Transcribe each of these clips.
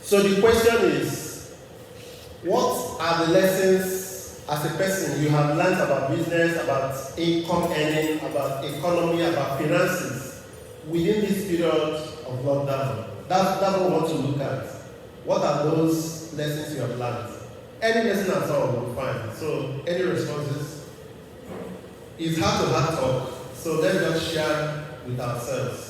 So the question is, what are the lessons as a person you have learned about business, about income earning, about economy, about finances within this period of lockdown? That's what we want to look at. What are those lessons you have learned? Any lesson at all will be fine. So, any responses? It's heart-to-heart talk. So let's just share with ourselves.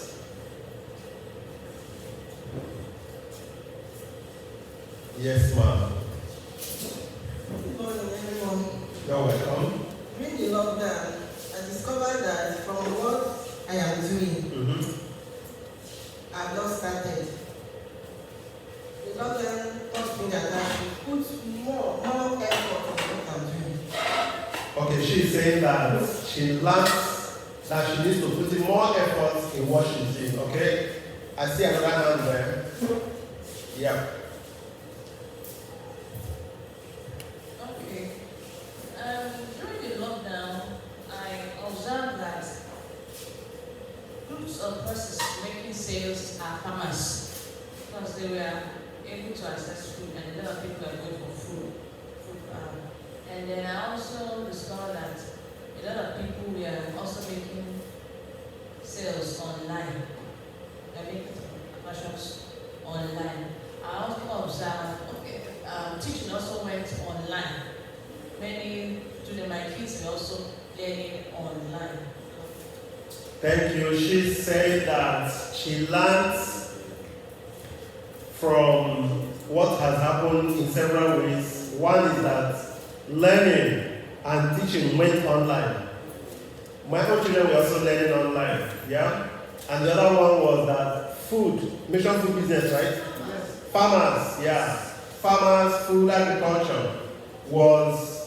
Yes, ma'am. Good morning, everyone. You're welcome. During the lockdown, I discovered that from what I am doing, I've not started. The lockdown taught me that I should put more effort in what I'm doing. Okay, she's saying that she learns that she needs to put in more effort in what she's doing, okay? I see another hand there. Yeah. Okay. During the lockdown, I observed that groups of persons making sales are farmers because they were able to access food and a lot of people are going for food. And then I also discovered that a lot of people were also making sales online. They're making commercials online. I also observed, teaching also went online. Many students, my kids were also learning online. Thank you. She said that she learned from what has happened in several ways. One is that learning and teaching went online. My own children were also learning online, yeah? And the other one was that food, mission food business, right? Yes. Farmers, yeah. Farmers, food, agriculture was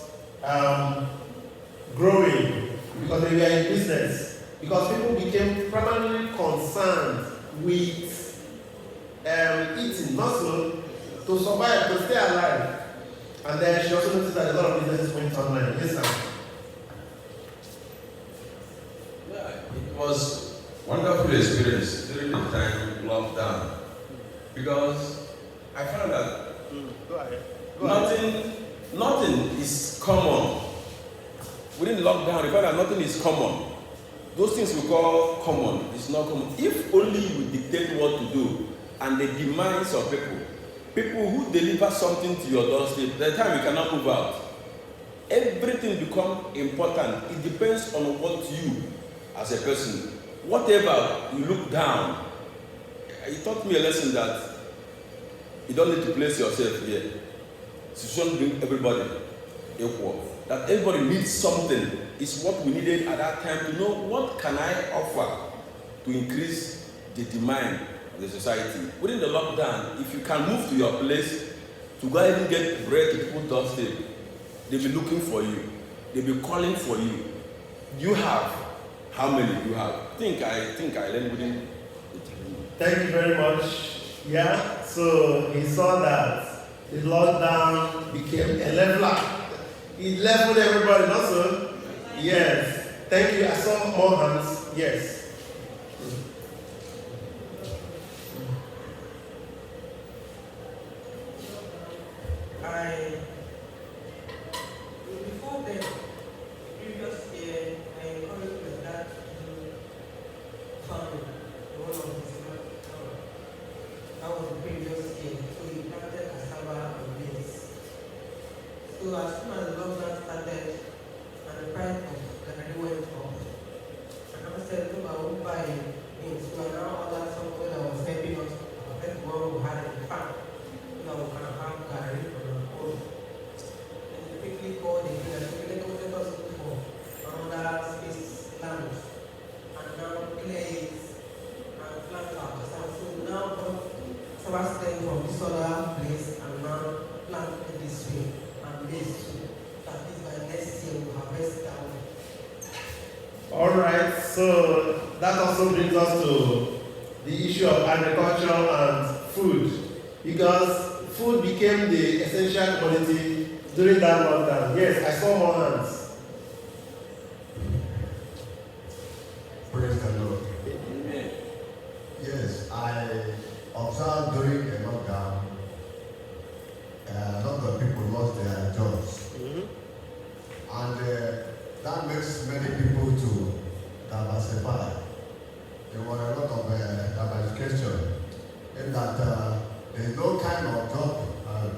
growing because they were in business. Because people became primarily concerned with eating, not so to survive, to stay alive. And then she also noticed that a lot of businesses went online. Yes, sir. Yeah, it was wonderful experience during the time lockdown because I found that Go ahead. nothing is common. Within the lockdown, I found that nothing is common. Those things we call common is not common. If only we dictate what to do and the demands of people who deliver something to your doorstep, the time you cannot move out, everything become important. It depends on what you, as a person, whatever you look down. It taught me a lesson that you don't need to place yourself here. So you shouldn't bring everybody equal. That everybody needs something is what we needed at that time to know what can I offer to increase the demand of the society. Within the lockdown, if you can move to your place to go and get bread to put doorstep, they'll be looking for you. They'll be calling for you. You have how many do you have? I think I learned within. Thank you very much. Yeah, so he saw that the lockdown became a leveler. It leveled everybody, not so? Yes. Thank you. I saw more hands. Yes. Before then, previous year, I encouraged my dad to do farming. One of his that was the previous year. So he planted cassava and beans. So as soon as the lockdown started and the price of garri went up, I said, no, I won't buy beans. So I now ordered someone that was helping us, the one who had a farm, so that we can have garri on our own. And they quickly called the dealer, so let us look for another space land and now clear it and plant our cassava. So we now got cassava stem from this other place and now plant it this way. This too. That is by next year we'll harvest that one. Alright, so that also brings us to the issue of agriculture and food. Because food became the essential commodity during that lockdown. Yes, I saw more hands. Praise the Lord. Amen. Yes, I observed during the lockdown a lot of people lost their jobs. Mhm. And that makes many people to diversify. There were a lot of diversification in that there is no kind of job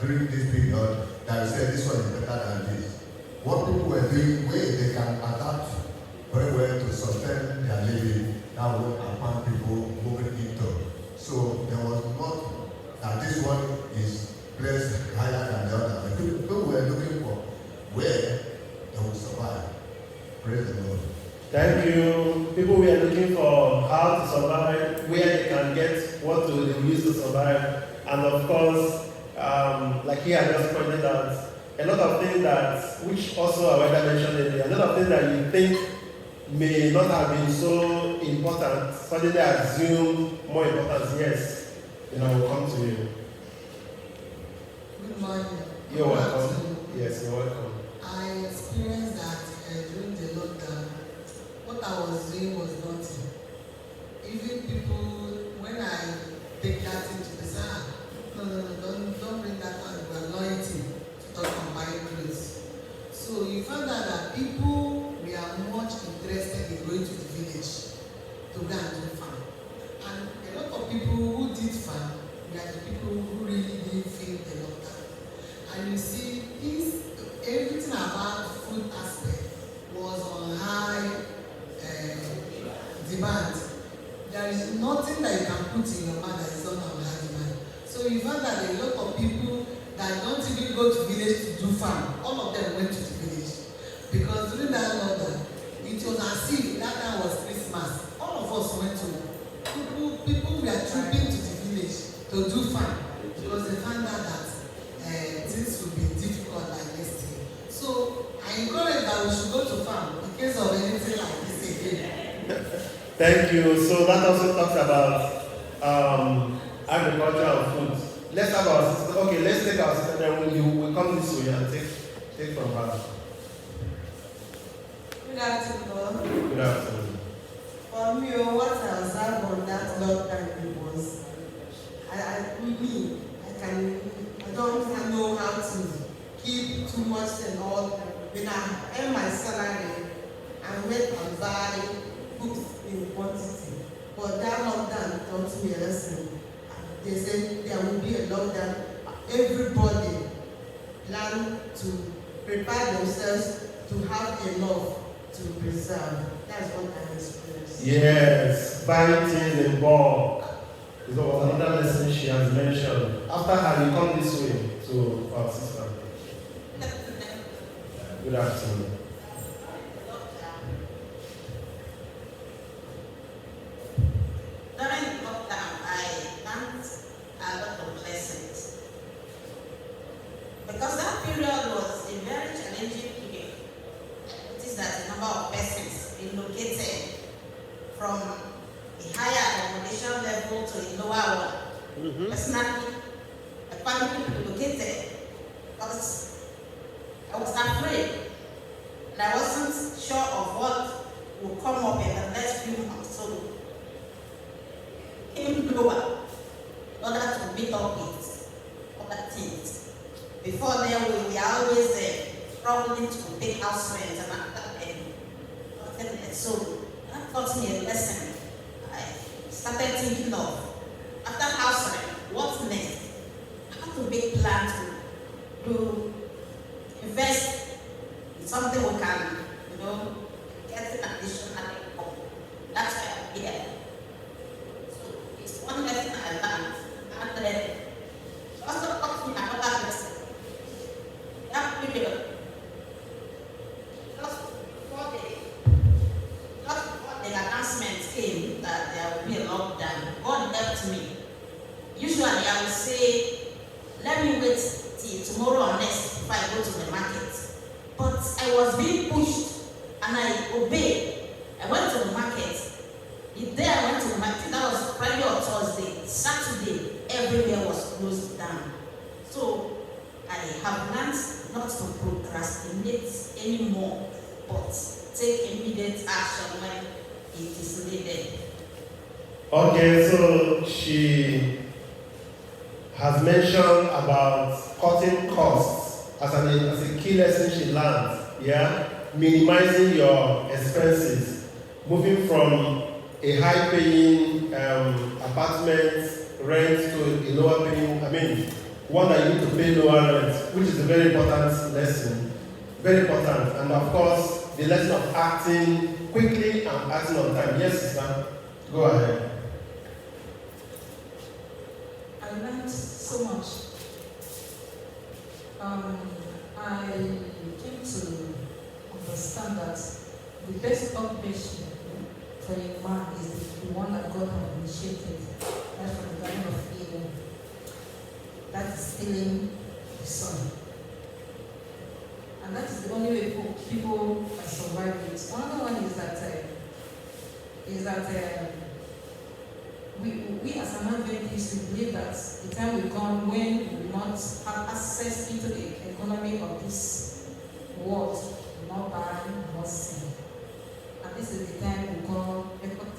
during this period that you say this one is better than this. What people were doing, where they can adapt very well to sustain their living, that would upon people moving into. So there was not that this one is placed higher than the other. But people were looking for where they will survive. Praise the Lord. Thank you. People were looking for how to survive, where they can get what they will use to survive. And of course, like he had just pointed out, a lot of things that, which also I already mentioned earlier, a lot of things that you think may not have been so important, suddenly assume more importance. Yes, will come to you. Good morning. You're welcome. Yes, you're welcome. I experienced that during the lockdown. What I was doing was nothing. Even people, when I take that into the say, no, don't bring that out. We're loyalty to talk about buying clothes. So you found out that people were much interested in going to the village to go and do farm. And a lot of people who did farm were the people who really didn't feel the lockdown. And you see, everything about food aspect was on high demand. There is nothing that you can put in your mouth that is not on high demand. So you find that a lot of people that don't even go to village to do farm, all of them went to the village. Because during that lockdown, it was as if that time was Christmas. All of us went to, people were trooping to the village to do farm because they found out that things would be difficult like this thing. So I encourage that we should go to farm in case of anything like this again. Thank you. So that also talks about agriculture and food. Let's have our sister. Okay, let's take our sister. Then we'll come this way and take from her. Good afternoon. Good afternoon. For me, what I observed on that lockdown was, I don't know how to keep too much and all. When I earn my salary, I went and buy books in quantity. But that lockdown taught me a lesson. They said there will be a lockdown. Everybody learn to prepare themselves to have enough to preserve. That's what I experienced. Yes, buying things in bulk. It was another lesson she has mentioned. After her, you come this way to our sister. Good afternoon. During lockdown, I learned a lot of lessons. Because that period was a very challenging period. It is that a number of persons relocated from a higher accommodation level to a lower one. Mm-hmm. Personally, I found people relocated because I was afraid and I wasn't sure of what would come up in the next few months. So came lower in order to meet up with other things. Before then, we were always struggling to pay house rent and after and so that taught me a lesson. I started thinking of, after house rent, what's next? How to make plans to invest in something we can, get an additional income. That's why I'm here. So it's one lesson I learned. And then also taught me another lesson. That period, just before the announcement came that there will be a lockdown, God helped me. Usually I would say, let me wait till tomorrow or next before I go to the market. But I was being pushed and I obeyed. I went to the market. The day I went to the market, that was Friday or Thursday. Saturday, everywhere was closed down. So I have learned not to procrastinate anymore, but take immediate action when it is needed. Okay, so she has mentioned about cutting costs as a key lesson she learned. Yeah, minimizing your expenses, moving from a high-paying apartment rent to a lower-paying. One that you need to pay lower rent, which is a very important lesson. Very important, and of course, the lesson of acting quickly and acting on time. Yes, sister, go ahead. I learned so much. I came to understand that the best occupation for a man is the one that God has initiated. That's from the Garden of Eden. That is stealing the sun. And that is the only way people can survive it. Another one is that we as an Adventist, we believe that the time will come when we will not have access into the economy of this world, not buy, not sin. And this is the time we call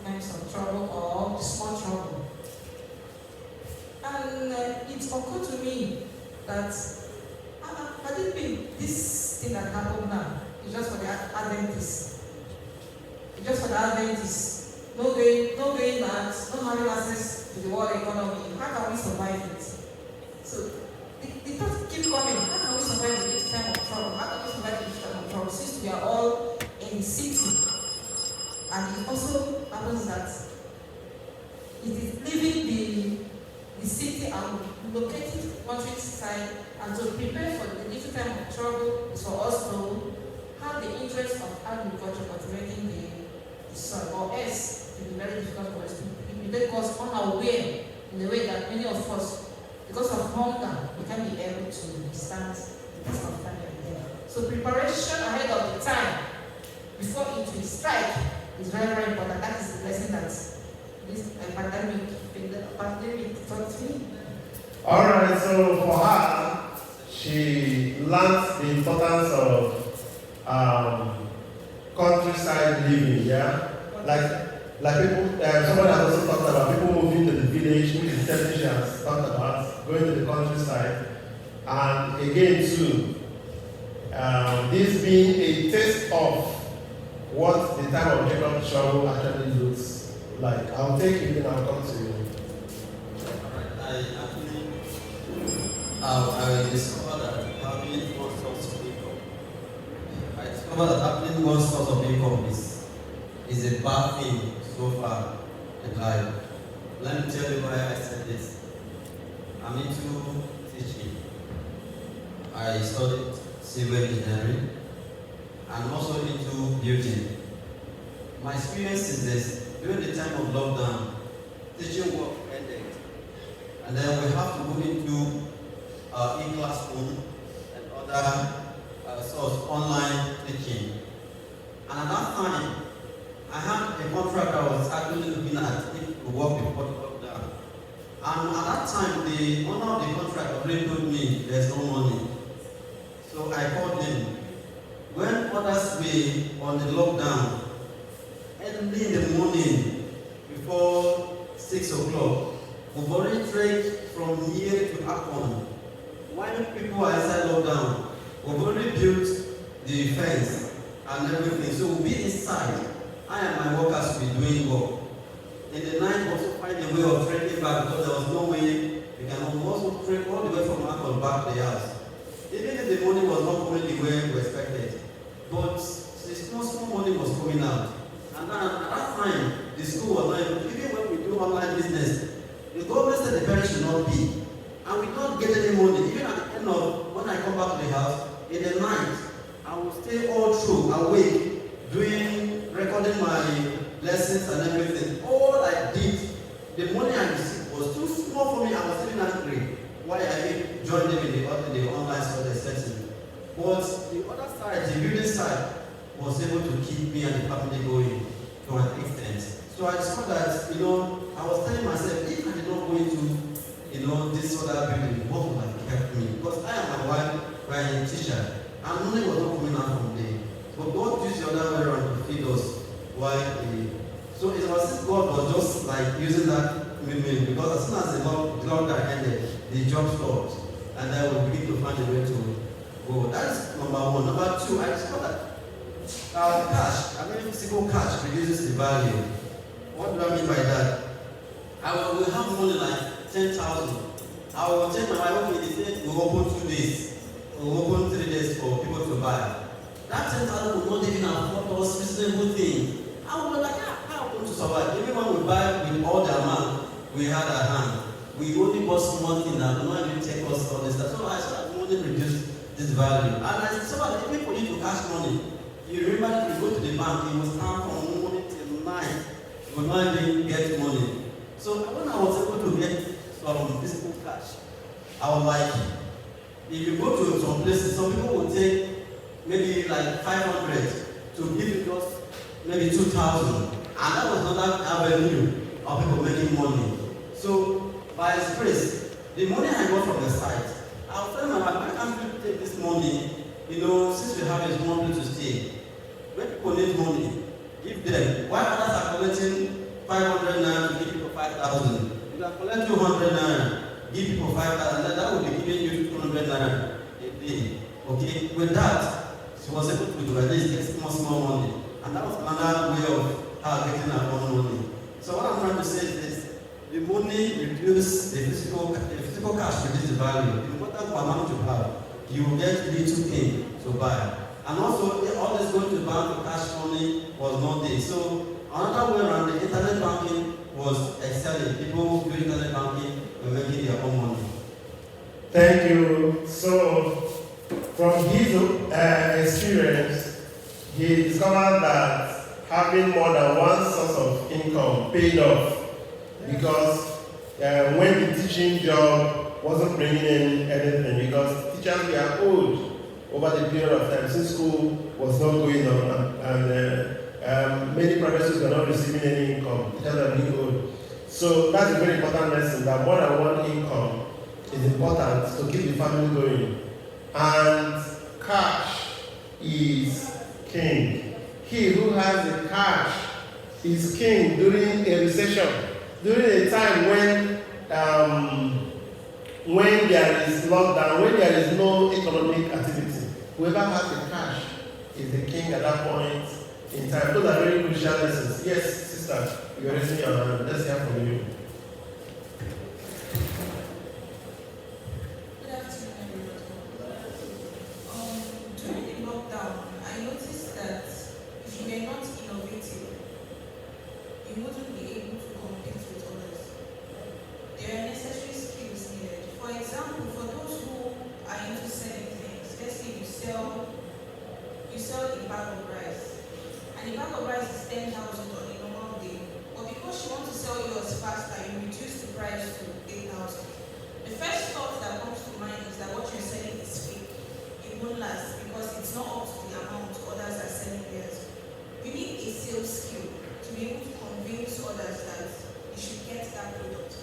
times of trouble or small trouble. And it occurred to me that I didn't think this thing that happened now is just for the Adventists. It's just for the Adventists. No going back, no having access to the world economy. How can we survive it? So the thoughts keep coming. How can we survive this time of trouble? How can we survive this time of trouble? Since we are all in the city. And it also happens that it is leaving the city and locating countryside, and to prepare for the little time of trouble is for us to have the interest of agriculture cultivating the soil, or else it will be very difficult for us to make us unaware in the way that many of us, because of hunger, we can be able to withstand the test of time every day. So preparation ahead of the time before it will strike is very, very important. That is the lesson that this pandemic taught me. All right, so for her, she learned the importance of countryside living, yeah? Like people, somebody has also talked about people moving to the village, which is something she has talked about, going to the countryside. And again, too, this being a taste of what the time of Jacob's trouble actually looks like. I'll take it and I'll come to you. I discovered that having one source of income. I discovered that having one source of income is a bad thing so far in life. Let me tell you why I said this. I'm into teaching. I studied civil engineering and also into building. My experience is this: during the time of lockdown, teaching work ended, and then we have to go into e-classroom and other source online teaching. And at that time, I had a contract I was actually looking at if to work before the lockdown. And at that time, the owner of the contract already told me there's no money. So I called him. When others were on the lockdown, early in the morning, before 6 o'clock, we've already trekked from here to Akron. While people are inside lockdown, we've already built the fence and everything. So we'll be inside. I and my workers will be doing work. In the night, we also find a way of trekking back because there was no way we can also trek all the way from Akron back to the house. Even if the money was not coming the way we expected, but the small money was coming out. And then at that time, the school was not able, even when we do online business, the government said the parents should not be. And we don't get any money. Even at the end of, when I come back to the house, in the night, I will stay all through, awake, recording my lessons and everything. All I did, the money I received was too small for me. I was feeling angry. Why I joined them in the online study session. But the other side, the building side, was able to keep me and the family going to an extent. So I saw that, I was telling myself, if I did not go into, this other building, what would have kept me? Because I and my wife were a teacher, and money was not coming out from there. But God used the other way around to feed us. So it was God was just like using that me because as soon as the lockdown ended, the job stopped, and then we begin to find a way to go. That's number one. Number two, I discovered that cash, physical cash reduces the value. What do I mean by that? I will have money like 10,000. I will tell my wife, okay, they say we open 2 days, we open 3 days for people to buy. That 10,000 will not even afford us reasonable thing. I will be like, how come to survive? Everyone will buy with all the amount we had at hand. We only bought small thing that will not even take us all this stuff. So I said, I only reduce this value. And I discovered that even for you to cash money, you remember if you go to the bank, you will stand from morning till night. You will not even get money. So when I was able to get some physical cash, I was like, if you go to some places, some people will take maybe like 500 to give you just maybe 2,000. And that was another avenue of people making money. So by His grace, the money I got from the site, I'll tell my wife, why can't you take this money, since we have a small place to stay, when people need money, give them. Why others are collecting 500 naira to give people 5,000? You can collect 200 naira, give people 5,000, that will be giving you 200 naira a day. Okay, with that, she was able to at least get small money. And that was another way of her getting her own money. So what I'm trying to say is this: the money reduces the physical cash reduces the value. The important amount you have, you will get little thing to buy. And also, all this going to bank to cash money was not there. So another way around, the internet banking was excelling. People who do internet banking were making their own money. Thank you. So, from his experience, he discovered that having more than one source of income paid off, because when the teaching job wasn't bringing in anything, because teachers were old over the period of time since school was not going on, and many private schools were not receiving any income. Teachers are being old. So that's a very important lesson, that more than one income is important to keep the family going. And cash is king. He who has the cash is king during a recession, during a time when there is lockdown, when there is no economic activity. Whoever has the cash is the king at that point in time. Those are very crucial lessons. Yes, sister, you are raising your hand. Let's hear from you. Good afternoon, everyone. During the lockdown, I noticed that if you were not innovative, you wouldn't be able to compete with others. There are necessary skills needed. For example, for those who are into selling things, let's say you sell a bag of rice, and the bag of rice is 10,000 on a normal day, but because you want to sell yours faster, you reduce the price to 8,000. The first thought that comes to mind is that what you're selling is fake. It won't last because it's not up to the amount others are selling theirs. You need a sales skill to be able to convince others that you should get that product.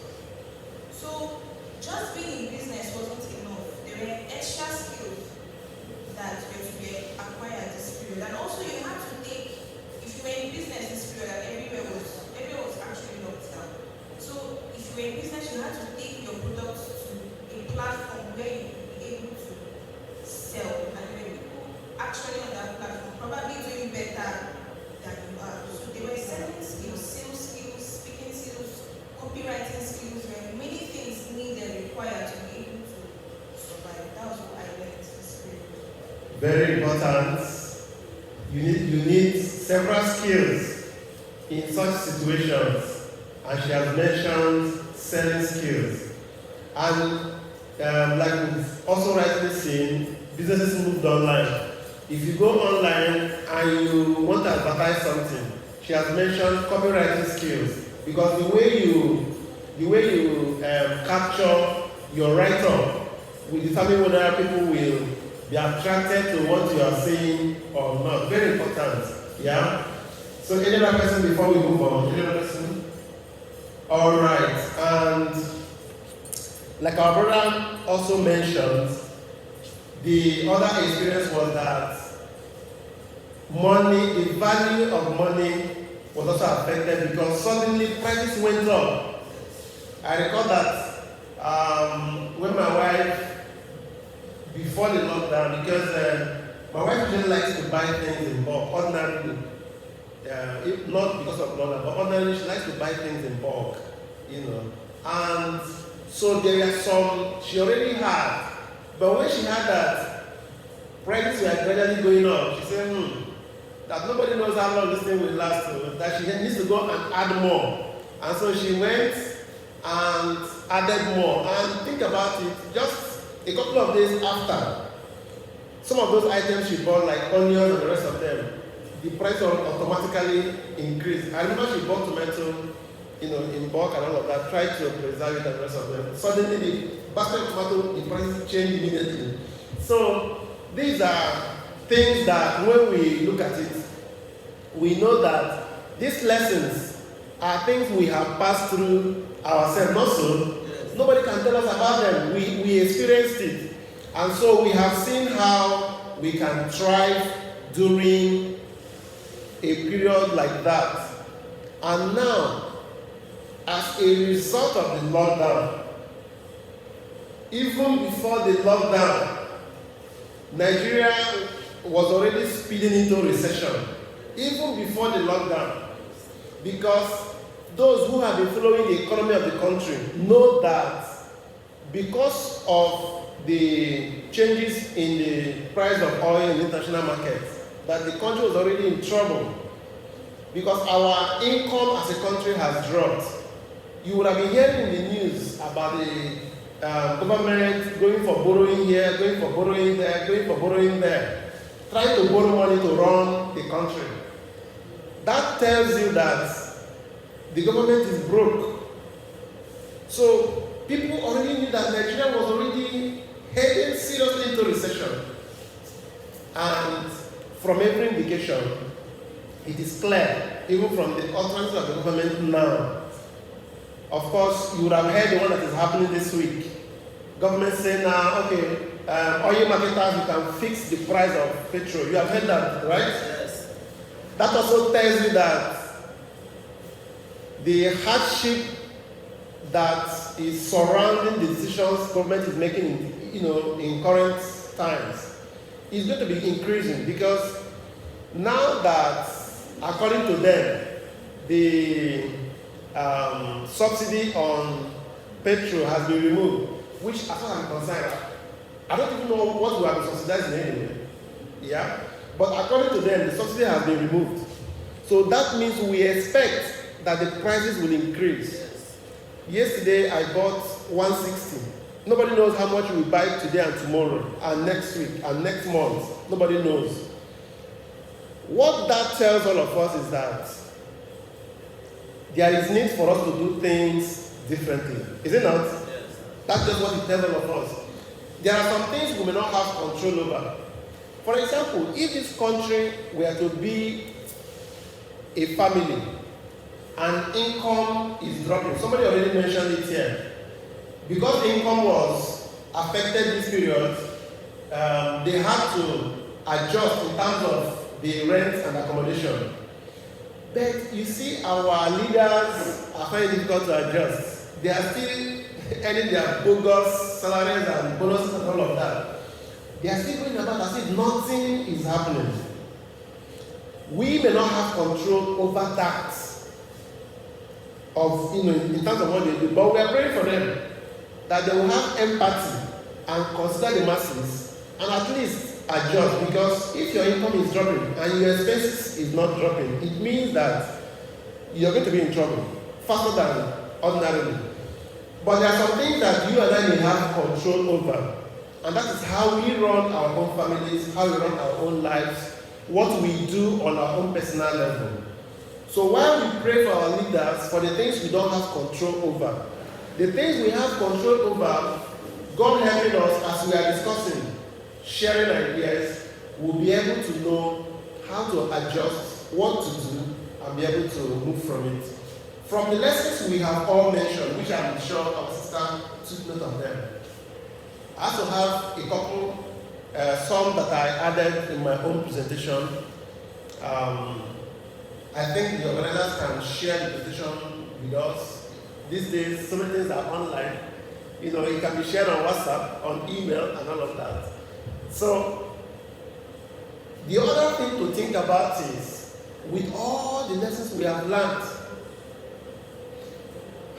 So just being in business wasn't enough. There were extra skills that were to be acquired this period. And also you have to take, if you were in business this period and everywhere was actually locked down. So if you were in business, you had to take your products to a platform where you will be able to sell. And there were people actually on that platform probably doing better than you are. So they were selling skills, sales skills, speaking skills, copywriting skills, were many things needed, required to be able to survive. That was what I learned this period. Very important. You need several skills in such situations, and she has mentioned selling skills. And like we've also rightly seen, businesses moved online. If you go online and you want to advertise something, she has mentioned copywriting skills, because the way you capture your write-up will determine whether people will be attracted to what you are saying or not. Very important. Yeah? So any other person before we move on? Any other person? All right. And like our brother also mentioned, the other experience was that money, the value of money was also affected because suddenly prices went up. I recall that when my wife, before the lockdown, because my wife usually likes to buy things in bulk, ordinarily. Not because of lockdown, but ordinarily she likes to buy things in bulk, And so there are some she already had, but when she had that, prices were gradually going up. She said, that nobody knows how long this thing will last, that she needs to go and add more. And so she went and added more. And think about it, just a couple of days after, some of those items she bought, like onions and the rest of them, the price automatically increased. I remember she bought tomato, in bulk and all of that, tried to preserve it and the rest of them. Suddenly the basket of tomato, the prices changed immediately. So these are things that when we look at it, we know that these lessons are things we have passed through ourselves. Not so. Yes. Nobody can tell us about them. We experienced it. And so we have seen how we can thrive during a period like that. And now, as a result of the lockdown, even before the lockdown, Nigeria was already speeding into recession, even before the lockdown, because those who have been following the economy of the country know that because of the changes in the price of oil in the international market, that the country was already in trouble, because our income as a country has dropped. You would have been hearing in the news about the government going for borrowing here, going for borrowing there, going for borrowing there, trying to borrow money to run the country. That tells you that the government is broke. So people already knew that Nigeria was already heading seriously into recession. And from every indication, it is clear, even from the utterances of the government now. Of course, you would have heard the one that is happening this week. Government saying now, okay, oil marketers, you can fix the price of petrol. You have heard that, right? Yes. That also tells you that the hardship that is surrounding the decisions government is making, in current times, is going to be increasing, because now that, according to them, the subsidy on petrol has been removed, which, as far as I'm concerned, I don't even know what we have been subsidizing anyway. Yeah? But according to them, the subsidy has been removed. So that means we expect that the prices will increase. Yes. Yesterday, I bought 160. Nobody knows how much we will buy today and tomorrow, and next week, and next month. Nobody knows. What that tells all of us is that there is need for us to do things differently. Is it not? Yes. That's just what it tells all of us. There are some things we may not have control over. For example, if this country were to be a family and income is dropping, somebody already mentioned it here. Because the income was affected this period, they had to adjust in terms of the rent and accommodation. But you see, our leaders are finding it difficult to adjust. They are still earning their bogus salaries and bonuses and all of that. They are still going about as if nothing is happening. We may not have control over that, in terms of what they do, but we are praying for them that they will have empathy and consider the masses and at least adjust, because if your income is dropping and your expenses is not dropping, it means that you are going to be in trouble faster than ordinarily. But there are some things that you and I may have control over, and that is how we run our own families, how we run our own lives, what we do on our own personal level. So while we pray for our leaders for the things we don't have control over, the things we have control over, God helping us as we are discussing, sharing ideas, we'll be able to know how to adjust, what to do, and be able to move from it. From the lessons we have all mentioned, which I'm sure our sister took note of them, I also have a couple, some that I added in my own presentation. I think the organizers can share the presentation with us These days, so many things are online. You know, it can be shared on WhatsApp, on email, and all of that. So, the other thing to think about is, with all the lessons we have learned,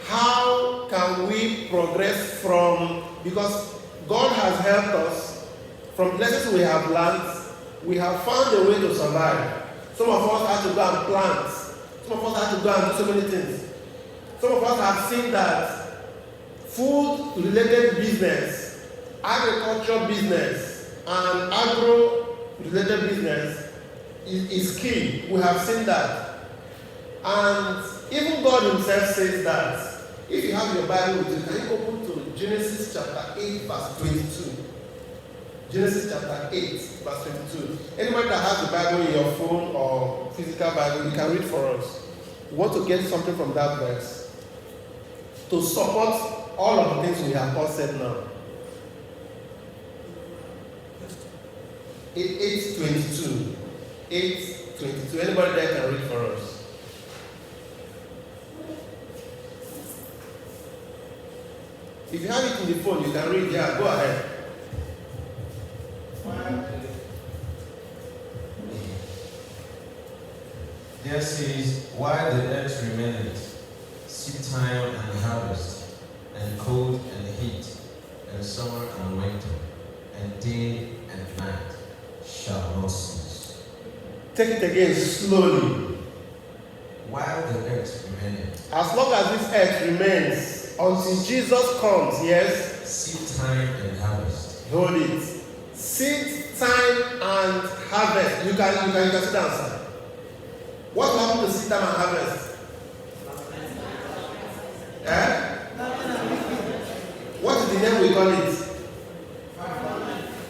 how can we progress from, because God has helped us, from lessons we have learned, we have found a way to survive. Some of us had to go and plant. Some of us had to go and do so many things. Some of us have seen that food-related business, agriculture business, and agro-related business is key. We have seen that. And even God himself says that. If you have your Bible with you, can you open to Genesis chapter 8, verse 22? Genesis chapter 8, verse 22. Anybody that has the Bible in your phone or physical Bible, you can read for us. We want to get something from that verse to support all of the things we have all said now. 8:22. 8:22. Anybody there can read for us? If you have it in the phone, you can read. Yeah, go ahead. There says, while the earth remaineth, seed time and harvest, and cold and heat, and summer and winter, and day and night shall not cease. Take it again slowly. While the earth remaineth. As long as this earth remains, until Jesus comes, yes? Seed time and harvest. Hold it. Seed time and harvest. You can sit down, sir. What will happen to seed time and harvest? What is the name we call it?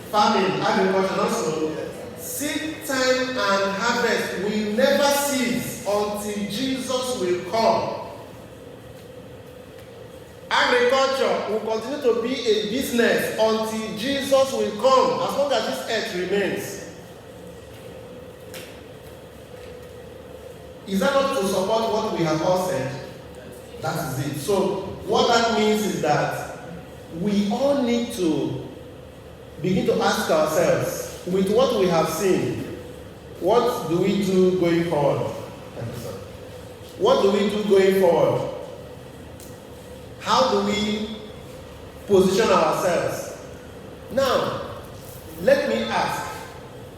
Farming, agriculture, also. Seed time and harvest will never cease until Jesus will come. Agriculture will continue to be a business until Jesus will come, as long as this earth remains. Is that not to support what we have all said? That is it. So, what that means is that we all need to begin to ask ourselves, with what we have seen, what do we do going forward? Thank you, sir. What do we do going forward? How do we position ourselves? Now, let me ask,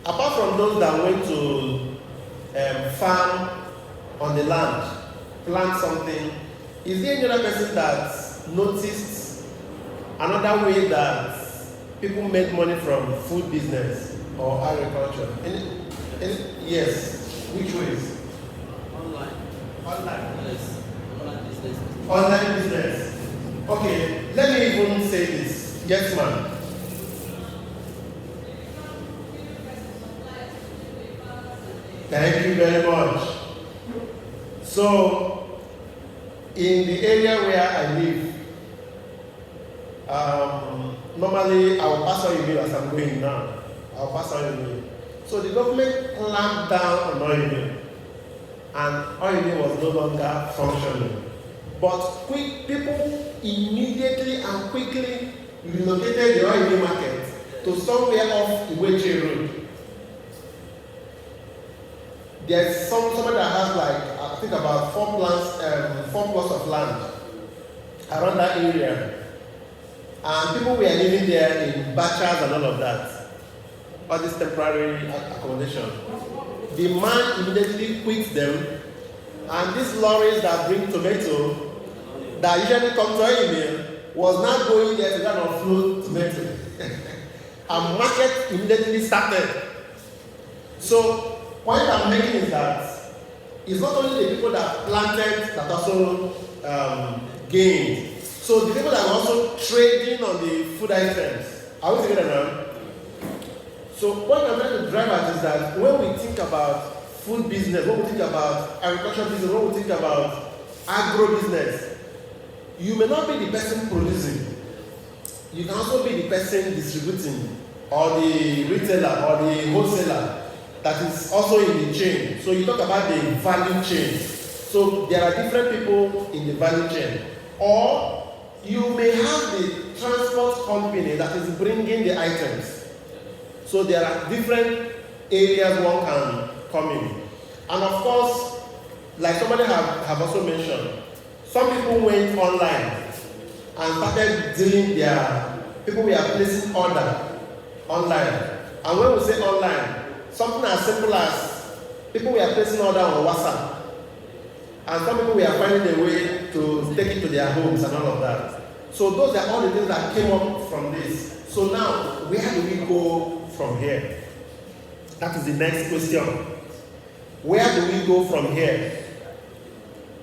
apart from those that went to farm on the land, plant something, is there any other person that noticed another way that people make money from food business or agriculture? Yes. Which ways? Online. Yes. Online business. Online business. Okay, let me even say this. Yes, ma'am. Thank you very much. So, in the area where I live, normally I will pass on your bill as I'm going now. I'll pass on your bill. So the government clamped down on oil mill, and oil mill was no longer functioning. But people immediately and quickly relocated the oil mill market to somewhere off Iweche Road. There's somebody that has like, I think about 4 plots of land around that area. And people were living there in bachas and all of that. All this temporary accommodation. The man immediately quits them, and these lorries that bring tomato, that usually come to oil mill, was not going there to kind of offload tomato. And market immediately started. So, point I'm making is that it's not only the people that planted that also gained. So the people that are also trading on the food items, are we taking around? So what I'm trying to drive at is that when we think about food business, when we think about agricultural business, when we think about agro business, you may not be the person producing. You can also be the person distributing, or the retailer, or the wholesaler that is also in the chain. So you talk about the value chain. So there are different people in the value chain. Or you may have the transport company that is bringing the items. So there are different areas one can come in. And of course, like somebody have also mentioned, some people went online and started doing people were placing order online. And when we say online, something as simple as people were placing order on WhatsApp. And some people were finding a way to take it to their homes and all of that. So those are all the things that came up from this. So now, where do we go from here? That is the next question. Where do we go from here?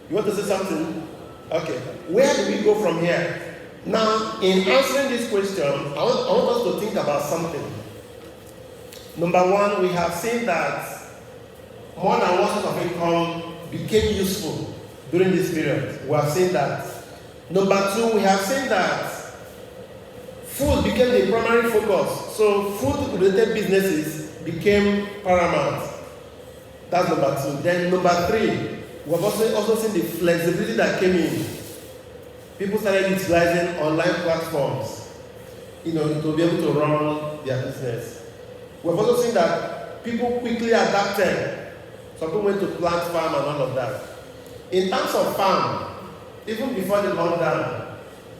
You want to say something? Okay. Where do we go from here? Now, in answering this question, I want us to think about something. Number one, we have seen that more than one source of income became useful during this period. We have seen that. Number two, we have seen that food became the primary focus. So food-related businesses became paramount. That's number two. Then number three, we have also seen the flexibility that came in. People started utilizing online platforms, to be able to run their business. We have also seen that people quickly adapted. Some people went to plant farm and all of that. In terms of farm, even before the lockdown,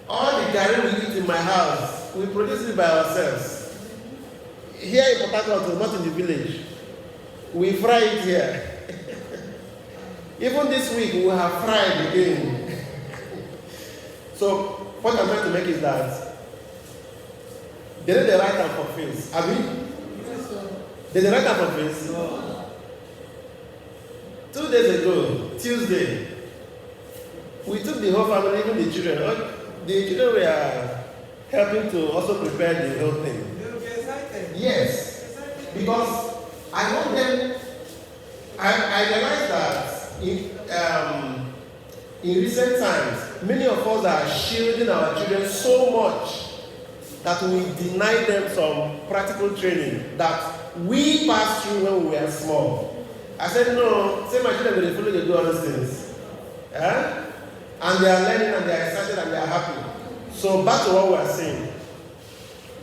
all the garri we eat in my house, we produce it by ourselves. Here in Port Harcourt, not in the village. We fry it here. Even this week, we have fried again. So, what I'm trying to make is that they did the right time for things. Have we? They did the right time for things? No. 2 days ago, Tuesday, we took the whole family, even the children. The children were helping to also prepare the whole thing. They'll be excited. Yes, because I want them. I realize that in recent times, many of us are shielding our children so much that we deny them some practical training that we passed through when we were small. I said, no, say my children will follow they do all these things. Yeah? And they are learning and they are excited and they are happy. So back to what we are saying.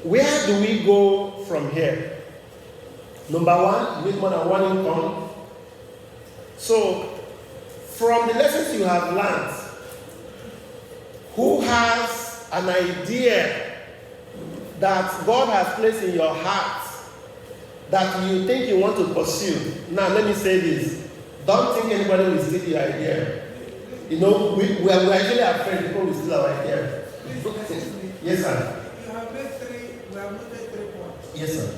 Where do we go from here? Number one, you need more than one income. So, from the lessons you have learned, who has an idea that God has placed in your heart that you think you want to pursue? Now, let me say this. Don't think anybody will steal your idea. We are actually afraid people will steal our idea. Yes, sir. We have made three points. Yes, sir.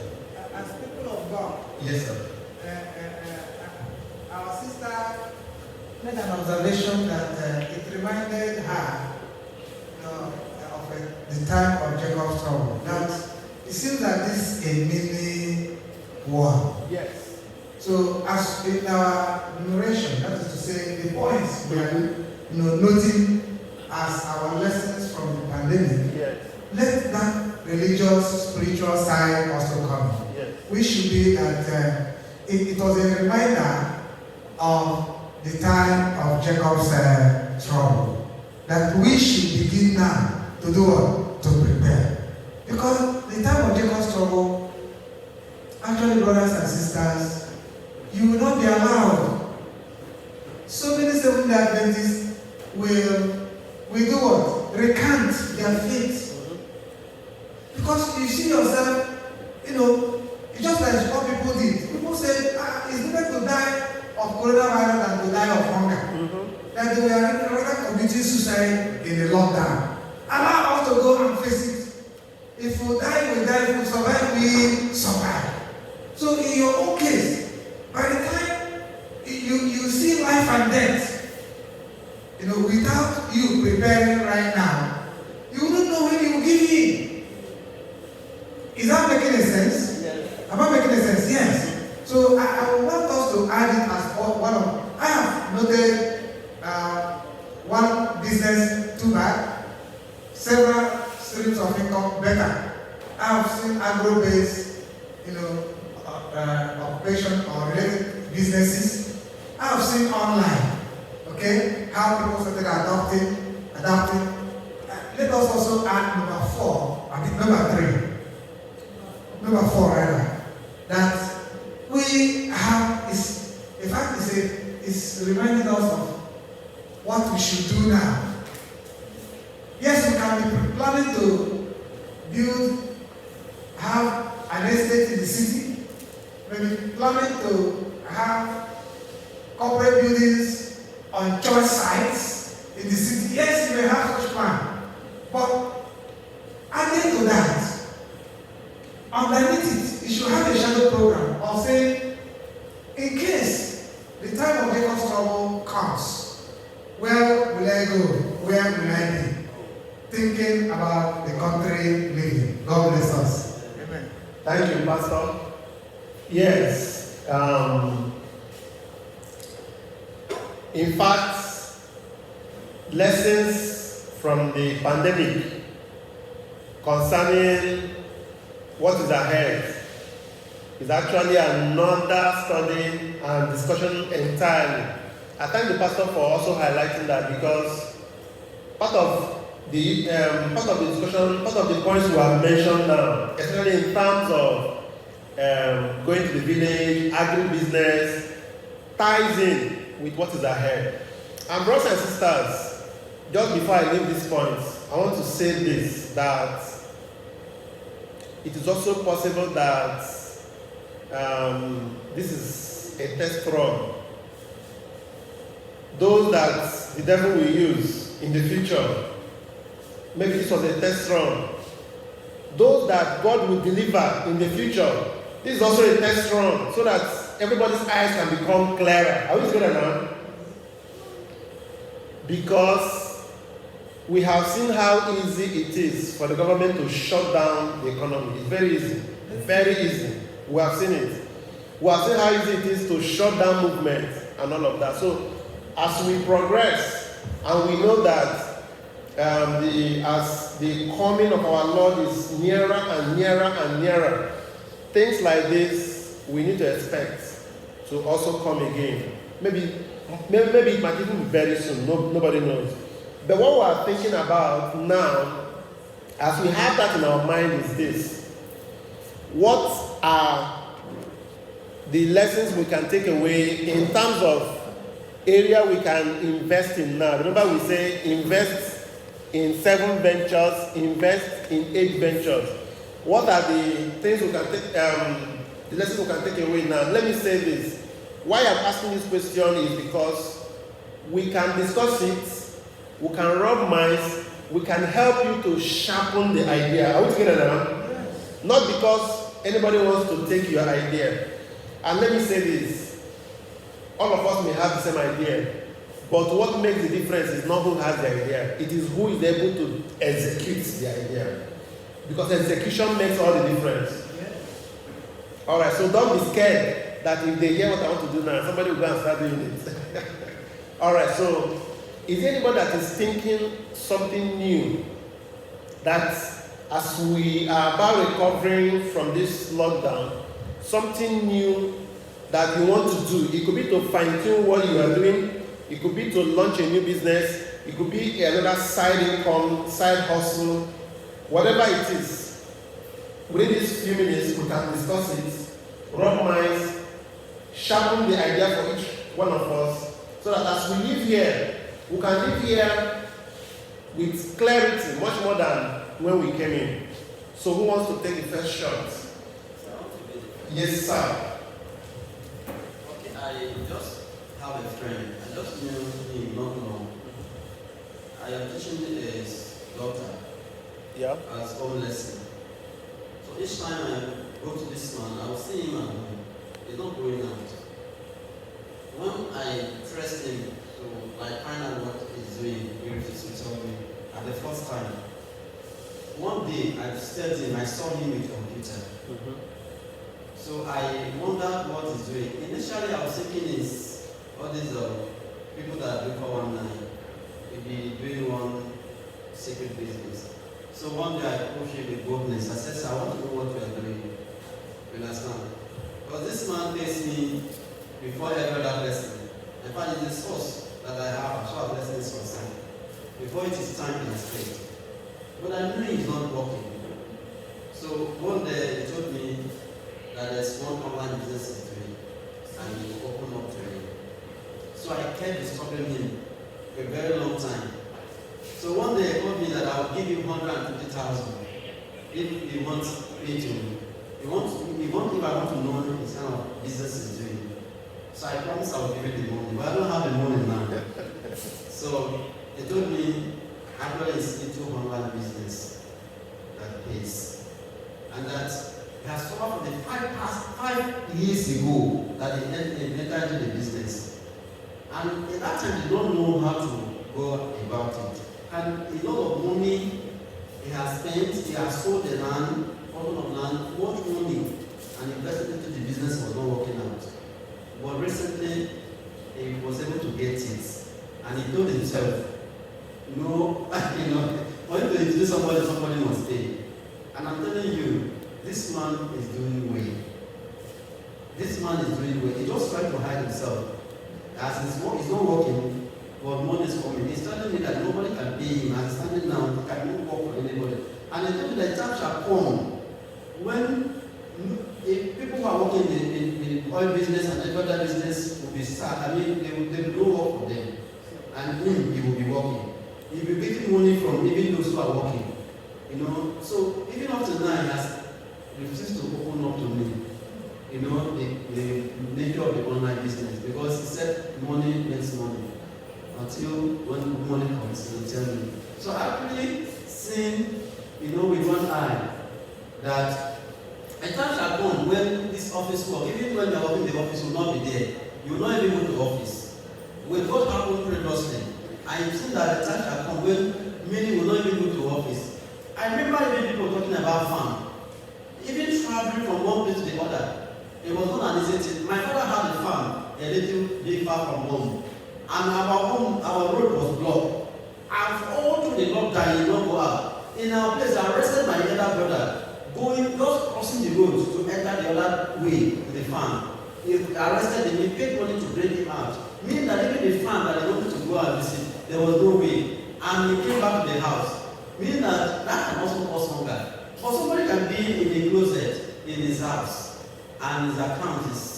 As people of God, Yes, sir. our sister made an observation that it reminded her of the time of Jacob's trouble. Now, it seems that this is a mini war. Yes. So, as in our narration, that is to say, the points we are noting as our lessons from the pandemic, Yes. let that religious, spiritual side also come. Yes. We should be that it was a reminder of the time of Jacob's trouble. That we should begin now to do what? To prepare. Because the time of Jacob's trouble, actually, brothers and sisters, you will not be allowed. So many Seventh-day Adventists will do what? Recant their faith. Because you see yourself, it's just like what people did. People said, it's better to die of coronavirus than to die of hunger. Mm-hmm. That they were rather committing suicide in the lockdown. Allow us to go and face it. If we die, we die. If we survive, we survive. So in your own case, by the time you see life and death, without you preparing right now, you wouldn't know when you will give in. Is that making a sense? Yes. Am I making a sense? Yes. So I want us to add it as one of. I have noted one business too bad, several streams of income better. I have seen agro-based, occupation or related businesses. I have seen online, okay, how people started adopting adapting. Let us also add number 4, I think number 3. Number 4 rather. That we have is, in fact, is reminding us of what we should do now. Yes, we can be planning to have an estate in the city, maybe planning to have corporate buildings on church sites in the city. Yes, you may have such plan, but adding to that, underneath it, you should have a shadow program or say, in case the time of Jacob's trouble comes, where will I go? Where will I be? Thinking about the country living. God bless us. Amen. Thank you, Pastor. Yes. In fact, lessons from the pandemic concerning what is ahead is actually another study and discussion entirely. I thank the pastor for also highlighting that, because part of the discussion, part of the points we have mentioned now, especially in terms of going to the village, agribusiness, ties in with what is ahead. And brothers and sisters, just before I leave these points, I want to say this, that it is also possible that this is a test run. Those that the devil will use in the future, maybe this was a test run. Those that God will deliver in the future, this is also a test run, so that everybody's eyes can become clearer. Are we together now? Because we have seen how easy it is for the government to shut down the economy. It's very easy. Very easy. We have seen it. We have seen how easy it is to shut down movement and all of that. So as we progress, and we know that as the coming of our Lord is nearer and nearer and nearer, things like this we need to expect to also come again. Maybe it might even be very soon. Nobody knows. But what we are thinking about now, as we have that in our mind, is this: what are the lessons we can take away in terms of area we can invest in now? Remember, we say invest in 7 ventures, invest in 8 ventures. What are the things we can take, the lessons we can take away now? Let me say this. Why I'm asking this question is because we can discuss it, we can rub minds, we can help you to sharpen the idea. Are we together now? Not because anybody wants to take your idea. And let me say this, all of us may have the same idea, but what makes the difference is not who has the idea, it is who is able to execute the idea. Because execution makes all the difference. Alright, so don't be scared that if they hear what I want to do now, somebody will go and start doing it. Alright, so is there anybody that is thinking something new, that as we are about recovering from this lockdown, something new that you want to do? It could be to fine-tune what you are doing, it could be to launch a new business, it could be another side income, side hustle, whatever it is. Within these few minutes, we can discuss it, rub minds, sharpen the idea for each one of us, so that as we live here, we can live here with clarity, much more than when we came in. So who wants to take the first shot? Yes, sir. Okay, I just have a friend. I just knew him not long. I am teaching his daughter as home lesson. So each time I go to this man, I will see him at home. He's not going out. When I trust him to find out what he's doing, he refused to tell me at the first time. One day I disturbed him, I saw him with a computer. So I wondered what he's doing. Initially I was thinking is all these people that do 419 will be doing one secret business. So one day I approached him with boldness. I said, "Sir, I want to know what you are doing." You understand? Because this man pays me before every other lesson. In fact, it's the source that I have as far as lessons concerned. before it is time in state. But I knew it's not working. So one day he told me that there's one online business he's doing and he will open up to me. So I kept disturbing him for a very long time. So one day he told me that I will give you 150,000 if he wants me to. If I want to know his kind of business he's doing. So I promised I will give him the money, but I don't have the money now. So he told me actually it's into online business that pays. And that he has come from the past 5 years ago that he entered into the business. And at that time, they don't know how to go about it. And a lot of money he has spent, he has sold the land, portion of land, much money, and invested into the business was not working out. But recently, he was able to get it. And he told himself, when you introduce somebody must pay. And I'm telling you, this man is doing well. This man is doing well. He just tried to hide himself. As he's not working, but money is coming. He's telling me that nobody can pay him. I'm standing now, he cannot work for anybody. And he told me that time shall come when people who are working in oil business and every other business will be sad. They will not work for them. And him, he will be working. He will be getting money from even those who are working. So even up to now, he has refused to open up to me. The nature of the online business, because he said money makes money. Until when money comes, he will tell me. So I actually seen, with one eye, that a time shall come when this office work, even when you are working in the office, will not be there. You will not even go to the office. With what happened previously, I have seen that a time shall come when many will not even go to the office. I remember even people talking about farm. Even traveling from one place to the other. It was not an easy thing. My father had a farm, a little bit far from home. And our road was blocked. And all through the lockdown, he did not go out. In our place, I arrested my elder brother, just crossing the road to enter the other way to the farm. He arrested him, he paid money to bring him out. Meaning that even the farm that he wanted to go and visit, there was no way. And he came back to the house. Meaning that can also cause hunger. But somebody can be in a closet in his house. And his account is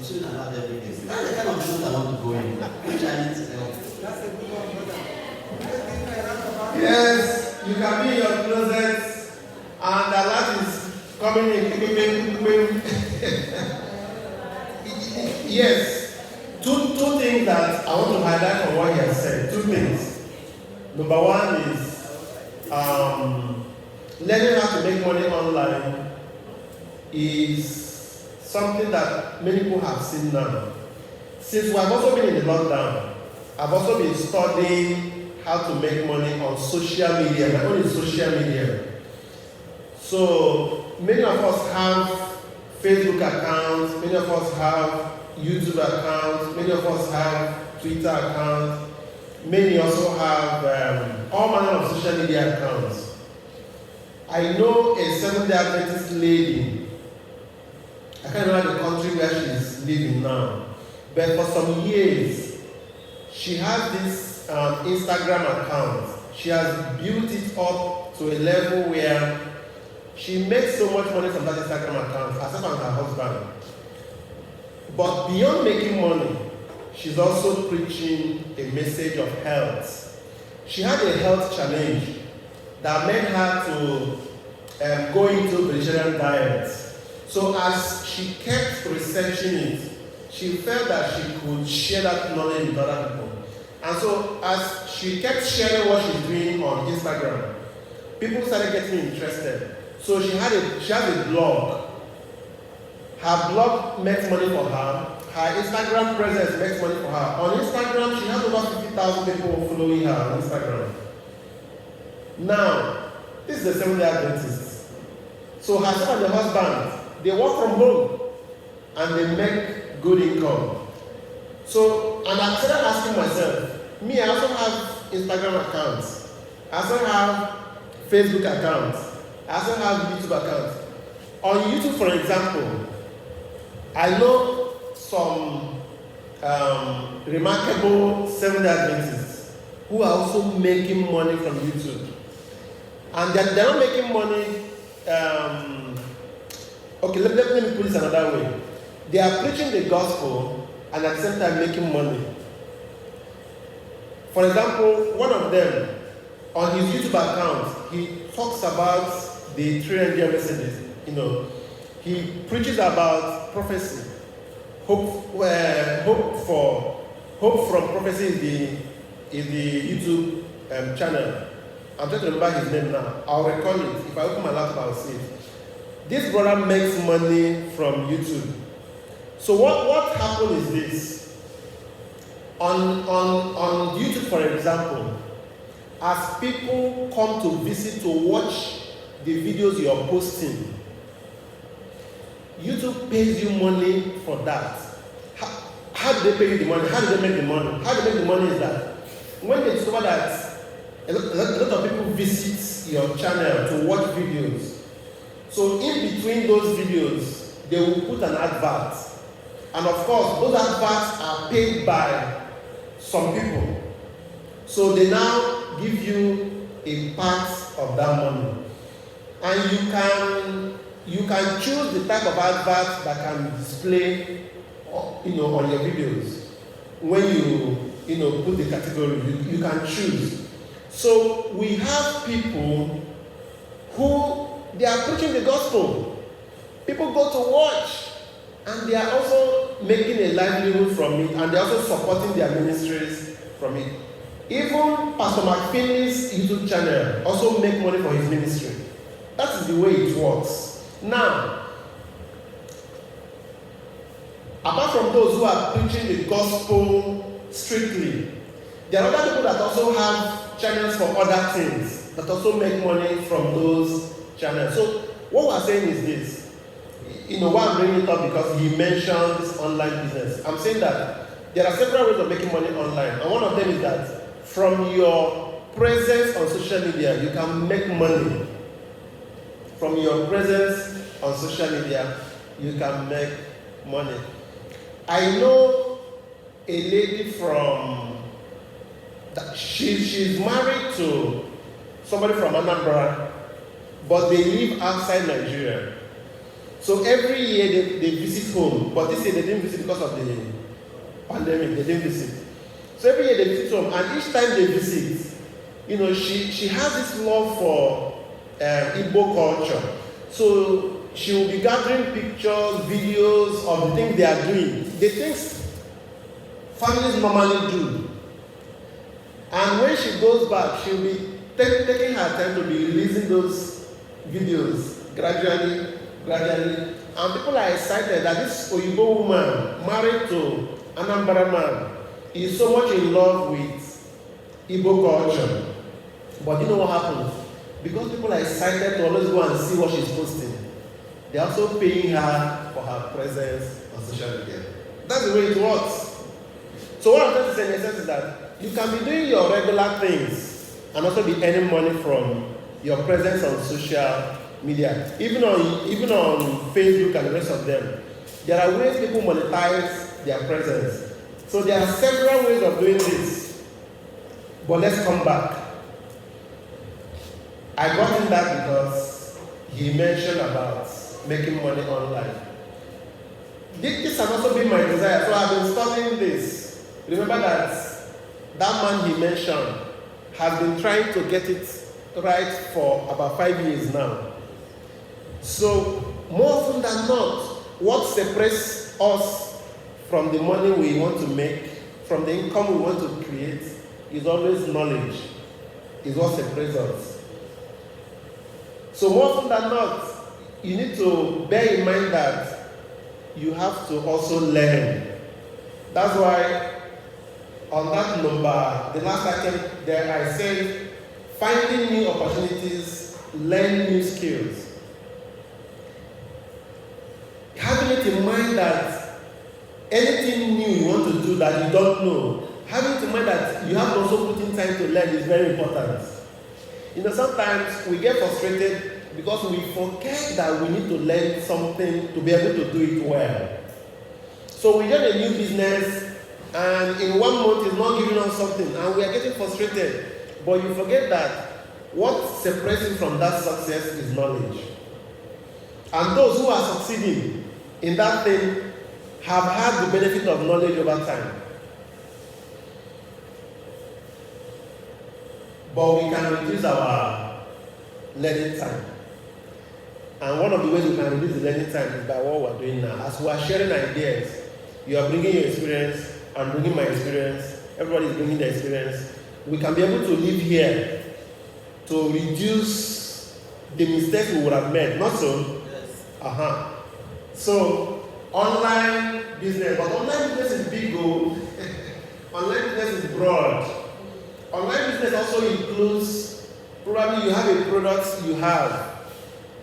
between and out every day. That's the kind of business I want to go in, which I need to help. That's a good one, brother. Yes, you can be in your closet and the light is coming in. Yes, two things that I want to highlight from what he has said. 2 things. Number one is learning how to make money online is something that many people have seen now. Since we have also been in the lockdown, I've also been studying how to make money on social media, not only social media. So many of us have Facebook accounts, many of us have YouTube accounts, many of us have Twitter accounts, many also have all manner of social media accounts. I know a Seventh-day Adventist lady. I can't remember the country where she's living now. But for some years, she has this Instagram account. She has built it up to a level where she makes so much money from that Instagram account, herself and her husband. But beyond making money, she's also preaching a message of health. She had a health challenge that made her to go into vegetarian diet. So as she kept researching it, she felt that she could share that knowledge with other people. And so as she kept sharing what she's doing on Instagram, people started getting interested. So she has a blog. Her blog makes money for her. Her Instagram presence makes money for her. On Instagram, she has over 50,000 people following her on Instagram. Now, this is the Seventh-day Adventist. So herself and the husband, they work from home and they make good income. So, and I started asking myself, I also have Instagram accounts. I also have Facebook accounts. I also have YouTube accounts. On YouTube, for example, I know some remarkable Seventh-day Adventists who are also making money from YouTube. And they're not making money, okay, let me put this another way. They are preaching the gospel and at the same time making money. For example, one of them, on his YouTube account, he talks about the 300 messages. You know, he preaches about prophecy. Hope from prophecy is the YouTube channel. I'm trying to remember his name now. I'll recall it. If I open my laptop, I'll see it. This brother makes money from YouTube. So what happened is this. On YouTube, for example, as people come to visit to watch the videos you are posting, YouTube pays you money for that. How do they pay you the money? How do they make the money? How do they make the money is that when they discover that a lot of people visit your channel to watch videos, so in between those videos, they will put an advert. And of course, those adverts are paid by some people. So they now give you a part of that money. And you can choose the type of advert that can display on your videos. When you put the category, you can choose. So we have people who they are preaching the gospel. People go to watch, and they are also making a livelihood from it, and they are also supporting their ministries from it. Even Pastor McFinley's YouTube channel also make money for his ministry. That is the way it works. Now, apart from those who are preaching the gospel strictly, there are other people that also have channels for other things that also make money from those channels. So what we're saying is this. Why I'm bringing it up because he mentioned this online business. I'm saying that there are several ways of making money online, and one of them is that from your presence on social media, you can make money. From your presence on social media, you can make money. I know a lady she's married to somebody from Anambra, but they live outside Nigeria. So every year they visit home, but this year they didn't visit because of the pandemic. They didn't visit. So every year they visit home, and each time they visit, she has this love for Igbo culture. So she will be gathering pictures, videos of the things they are doing, the things families normally do. And when she goes back, she'll be taking her time to be releasing those videos gradually. And people are excited that this Oyibo woman married to Anambra man is so much in love with Igbo culture. But you know what happens? Because people are excited to always go and see what she's posting, they're also paying her for her presence on social media. That's the way it works. So what I'm trying to say in essence is that you can be doing your regular things and also be earning money from your presence on social media, even on Facebook and the rest of them. There are ways people monetize their presence. So there are several ways of doing this. But let's come back. I got in that because he mentioned about making money online. This has also been my desire, so I've been studying this. Remember that man he mentioned has been trying to get it right for about 5 years now. So, more often than not, what separates us from the money we want to make, from the income we want to create, is always knowledge. Is what separates us. So, more often than not, you need to bear in mind that you have to also learn. That's why on that number, the last item there, I said, finding new opportunities, learn new skills. Having it in mind that anything new you want to do that you don't know, having it in mind that you have to also put in time to learn is very important. Sometimes we get frustrated because we forget that we need to learn something to be able to do it well. So we get a new business and in 1 month he's not giving us something, and we are getting frustrated. But you forget that what separates you from that success is knowledge. And those who are succeeding in that thing have had the benefit of knowledge over time. But we can reduce our learning time. And one of the ways we can reduce the learning time is by what we're doing now. As we are sharing ideas, you are bringing your experience, I'm bringing my experience, everybody is bringing their experience. We can be able to live here to reduce the mistakes we would have made. Not so? Yes. So, online business, but online business is big, online business is broad. Online business also includes, probably you have a product you have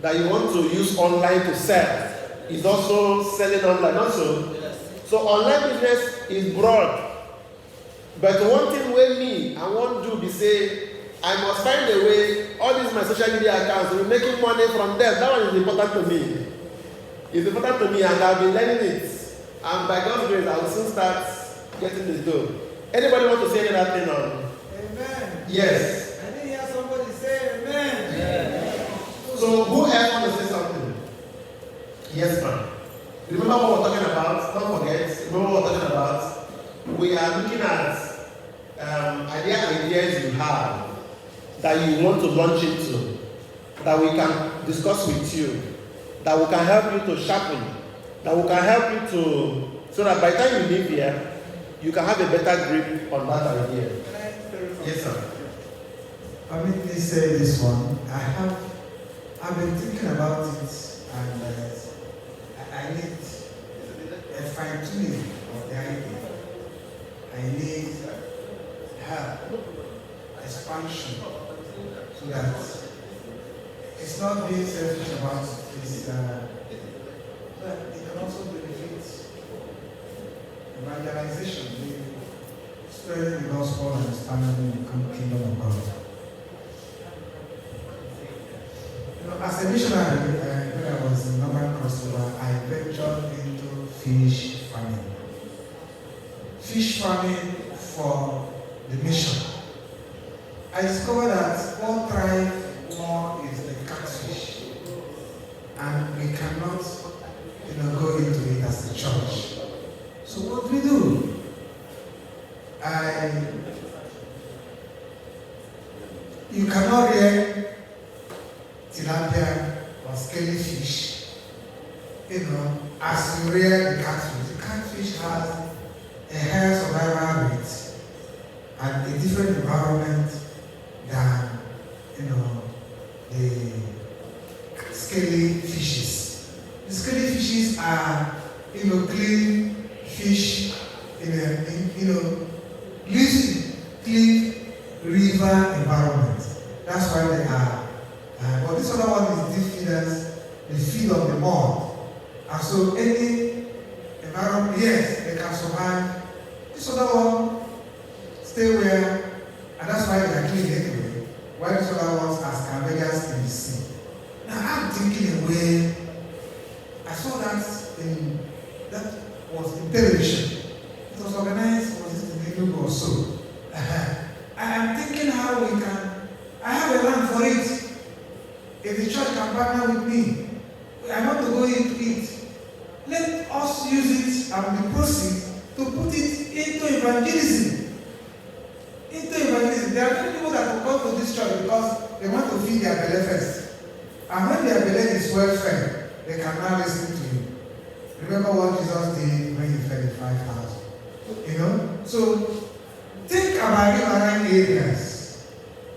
that you want to use online to sell. It's also selling online, also. Yes. So online business is broad. But one thing with me, I want to be say, I must find a way, all these my social media accounts, we're making money from them. That one is important to me. It's important to me, and I've been learning it. And by God's grace, I will soon start getting this dough. Anybody want to say anything on? Amen. Yes. I didn't hear somebody say amen. Yeah. So who else want to say something? Yes, ma'am. Remember what we're talking about? Don't forget. Remember what we're talking about? We are looking at ideas you have that you want to launch into, that we can discuss with you, that we can help you to sharpen, that we can help you to, so that by the time you leave here, you can have a better grip on that idea. Yes, sir. Let me say this one. I've been thinking about it, and I need a fine-tuning of the idea. I need help, expansion, so that it's not being selfish about this, but it can also benefit evangelization, spreading the gospel and expanding the kingdom of God. You know, as a missionary, when I was in Northern Cross River, I ventured into fish farming. Fish farming for the mission. I discovered that what thrives more is the catfish, and we cannot, go into it as a church. So what do? You cannot rear tilapia or scaly fish, as you rear the catfish. The catfish has a higher survival rate and a different environment than, the scaly fishes. The scaly fishes are, clean fish live clean river environment. That's why they are. But this other one is deep feeders. They feed on the mud, and so any environment, yes, they can survive. This other one stay where, and that's why they are clean anyway. Why these other ones are scavengers in the sea? Now I'm thinking a way. I saw that was in television. It was organized, was it in Enugu or so? I am thinking how we can. I have a land for it. If the church can partner with me, I want to go into it. Let us use it and the proceeds to put it into evangelism. There are many people that will come to this church because they want to feed their belly first. And when their belly is well fed, they can now listen to you. Remember what Jesus did when he fed the 5,000. So think about riverine areas.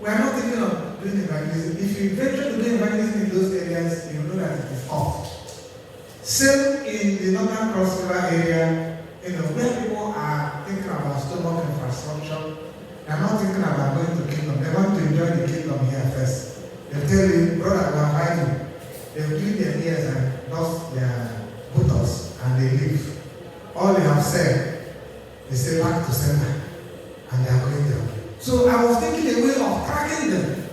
We are not thinking of doing evangelism. If you venture to do evangelism in those areas, you know that it is off. Same in the Northern Cross River area, where people are thinking about stomach infrastructure. They are not thinking about going to kingdom. They want to enjoy the kingdom here first. They tell you, brother, we are fighting. They will clean their ears and dust their buttocks, and they leave. All they have said, they say back to center, and they are going there. So I was thinking a way of tracking them,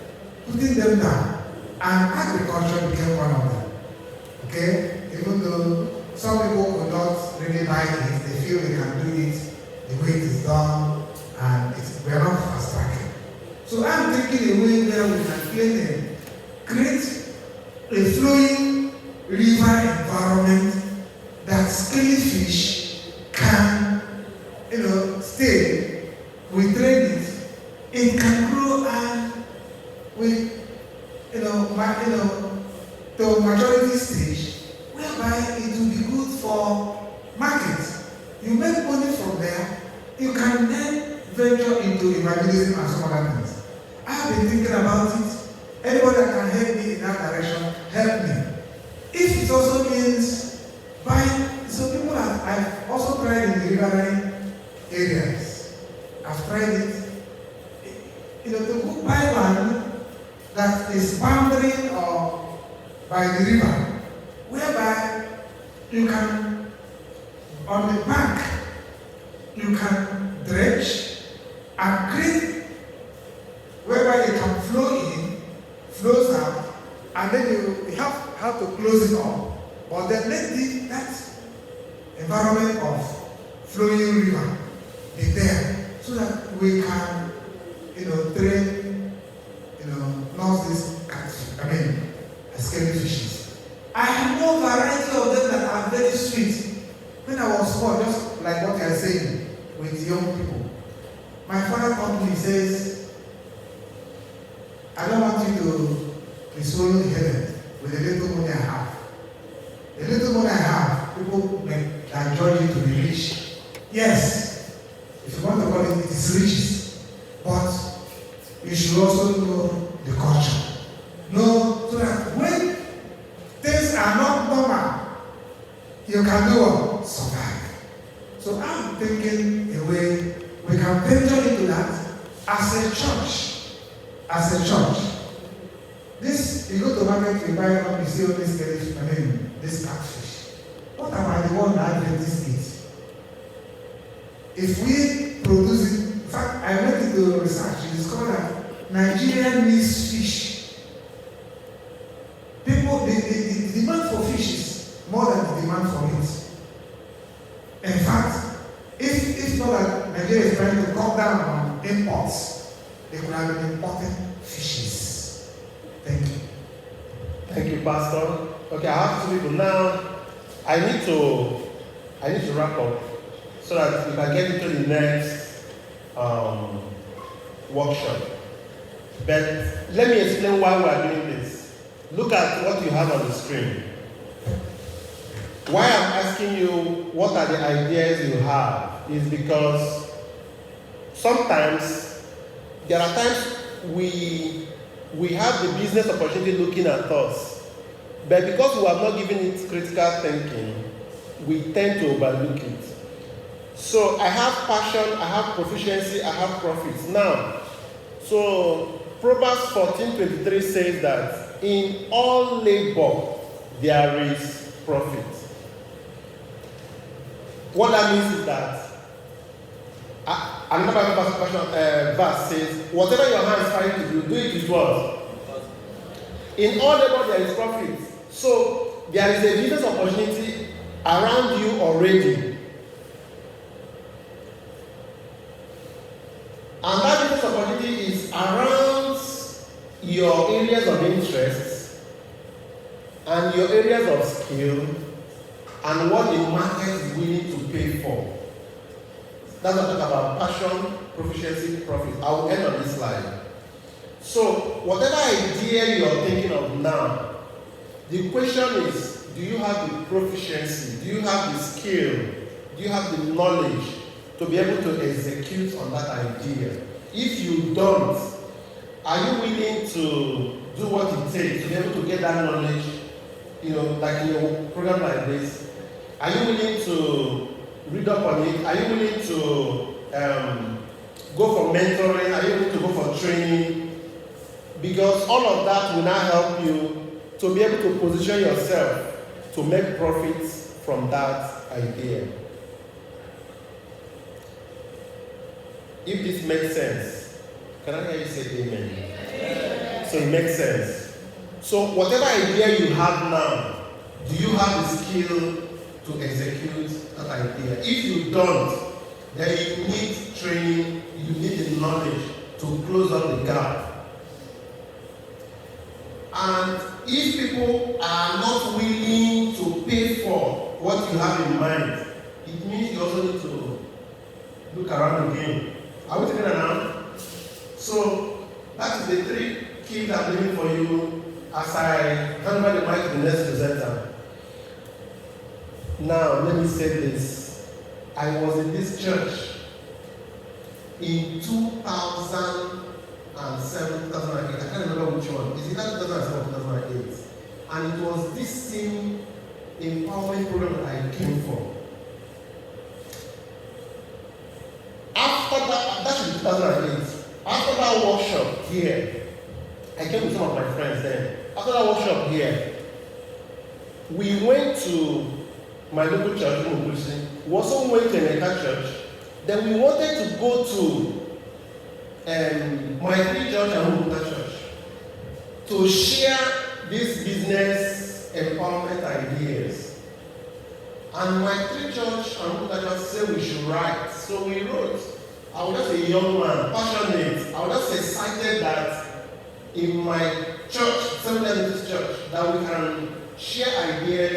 putting them down, and agriculture became one of them. Okay? Even though some people could not really buy it, they feel they can do it the way it is done, and we are not fast tracking. So I'm thinking a way where we can create a flowing river environment that scaly fish can, stay. We train it can grow, and we, to majority stage, whereby it will be good for market. You make money from there, you can then venture into evangelism and some other things. I have been thinking about it. Anybody that can help me in that direction, help me. If it also means buying, so people I've also tried in the riverine areas. I've tried it. To buy land that is boundary or by the river, whereby you can, on the bank, you can dredge and create whereby it can flow in, flows out, and then you have to close it up. But then let that environment of flowing river be there so that we can, train, nurse these catfish, scaly fishes. I have no variety of them that are very sweet. When I was small, just like what you are saying with young people, my father taught me, he says, I don't want you to be swollen-headed with the little money I have. The little money I have, people can judge you to be rich. Yes, if you want to call it, it is riches. But you should also know the culture. Know so that when things are not normal, you can do what? Survive. So I'm thinking a way we can venture into that as a church. As a church. This, you go to market, you buy up, you see all this this catfish. What about the one that Adventist eat? If we produce it, in fact, I went into research, you discovered that Nigeria needs fish. People, the demand for fish is more than the demand for meat. In fact, if not that Nigeria is trying to cut down on imports, they could have been importing fishes. Thank you. Thank you, Pastor. Okay, I have 2 people now. I need to wrap up so that we can get into the next workshop. But let me explain why we are doing this. Look at what you have on the screen. Why I'm asking you what are the ideas you have is because sometimes there are times we have the business opportunity looking at us, but because we have not given it critical thinking, we tend to overlook it. So I have passion, I have proficiency, I have profits. Now, so Proverbs 14:23 says that in all labor there is profit. What that means is that another verse says, whatever your hands find to do, do it with what? In all labor there is profit. So there is a business opportunity around you already. And that business opportunity is around your areas of interest and your areas of skill and what the market is willing to pay for. That's what I talk about passion, proficiency, profit. I will end on this slide. So, whatever idea you are thinking of now, the question is, do you have the proficiency? Do you have the skill? Do you have the knowledge to be able to execute on that idea? If you don't, are you willing to do what it takes to be able to get that knowledge, like in a program like this? Are you willing to read up on it? Are you willing to go for mentoring? Are you willing to go for training? Because all of that will now help you to be able to position yourself to make profits from that idea. If this makes sense, can I hear you say amen? Amen. So it makes sense. So whatever idea you have now, do you have the skill to execute that idea? If you don't, then you need training, you need the knowledge to close up the gap. And if people are not willing to pay for what you have in mind, it means you also need to look around again. Are we together now? So that is the 3 keys I'm leaving for you as I hand over the mic to the next presenter. Now, let me say this. I was in this church in 2007, 2008. I can't remember which one. Is it 2007 or 2008? And it was this same empowerment program that I came for. After that should be 2008. After that workshop here, I came with some of my friends then. After that workshop here, we went to my local church in Obusi. We also went to Emeka Church. Then we wanted to go to my three church and Obuta Church to share this business empowerment ideas. And my three church and Obuta Church said we should write. So we wrote. I was just a young man, passionate. I was just excited that in my church, Seventh-day Adventist Church, that we can share ideas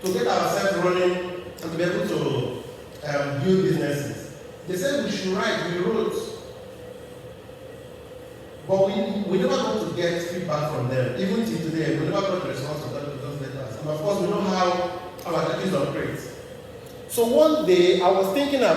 to get ourselves running and to be able to build businesses. They said we should write, we wrote. But we never got to get feedback from them. Even till today, we never got a response from those letters. And of course, we know how our churches operate. So one day, I was thinking about